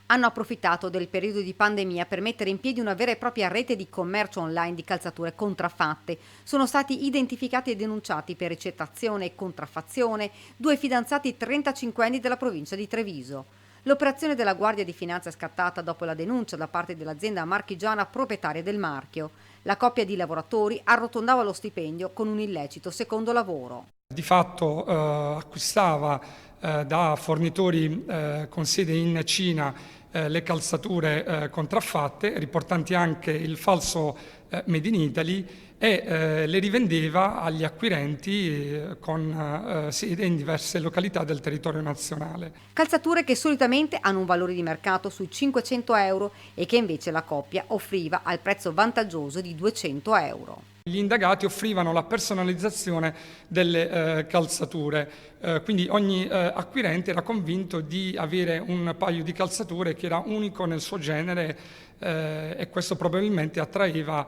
Hanno approfittato del periodo di pandemia per mettere in piedi una vera e propria rete di commercio online di calzature contraffatte. Sono stati identificati e denunciati per ricettazione e contraffazione due fidanzati 35 anni della provincia di Treviso. L'operazione della Guardia di Finanza è scattata dopo la denuncia da parte dell'azienda marchigiana proprietaria del marchio. La coppia di lavoratori arrotondava lo stipendio con un illecito secondo lavoro. Di fatto acquistava da fornitori con sede in Cina le calzature contraffatte, riportanti anche il falso Made in Italy, e le rivendeva agli acquirenti con sede in diverse località del territorio nazionale. Calzature che solitamente hanno un valore di mercato sui 500 euro e che invece la coppia offriva al prezzo vantaggioso di 200 euro. Gli indagati offrivano la personalizzazione delle calzature, quindi ogni acquirente era convinto di avere un paio di calzature che era unico nel suo genere e questo probabilmente attraeva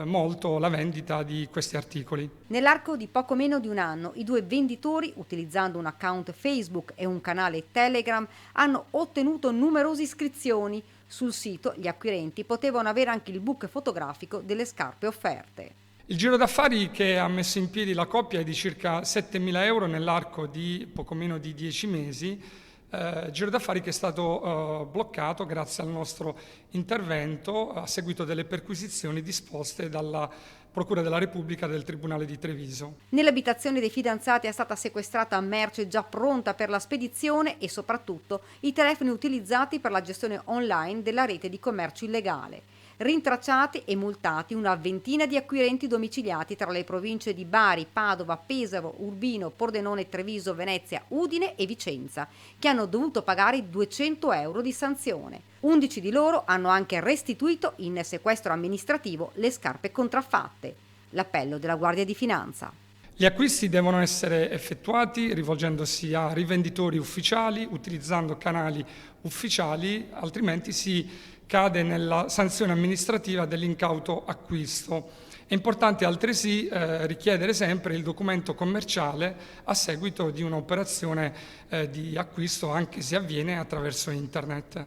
molto la vendita di questi articoli. Nell'arco di poco meno di un anno, i due venditori, utilizzando un account Facebook e un canale Telegram, hanno ottenuto numerose iscrizioni. Sul sito gli acquirenti potevano avere anche il book fotografico delle scarpe offerte. Il giro d'affari che ha messo in piedi la coppia è di circa 7.000 euro nell'arco di poco meno di 10 mesi, giro d'affari che è stato bloccato grazie al nostro intervento a seguito delle perquisizioni disposte dalla Procura della Repubblica del Tribunale di Treviso. Nell'abitazione dei fidanzati è stata sequestrata merce già pronta per la spedizione e soprattutto i telefoni utilizzati per la gestione online della rete di commercio illegale. Rintracciati e multati una ventina di acquirenti domiciliati tra le province di Bari, Padova, Pesaro, Urbino, Pordenone, Treviso, Venezia, Udine e Vicenza, che hanno dovuto pagare 200 euro di sanzione. 11 di loro hanno anche restituito in sequestro amministrativo le scarpe contraffatte. L'appello della Guardia di Finanza. Gli acquisti devono essere effettuati rivolgendosi a rivenditori ufficiali, utilizzando canali ufficiali, altrimenti si cade nella sanzione amministrativa dell'incauto acquisto. È importante altresì richiedere sempre il documento commerciale a seguito di un'operazione di acquisto, anche se avviene attraverso internet.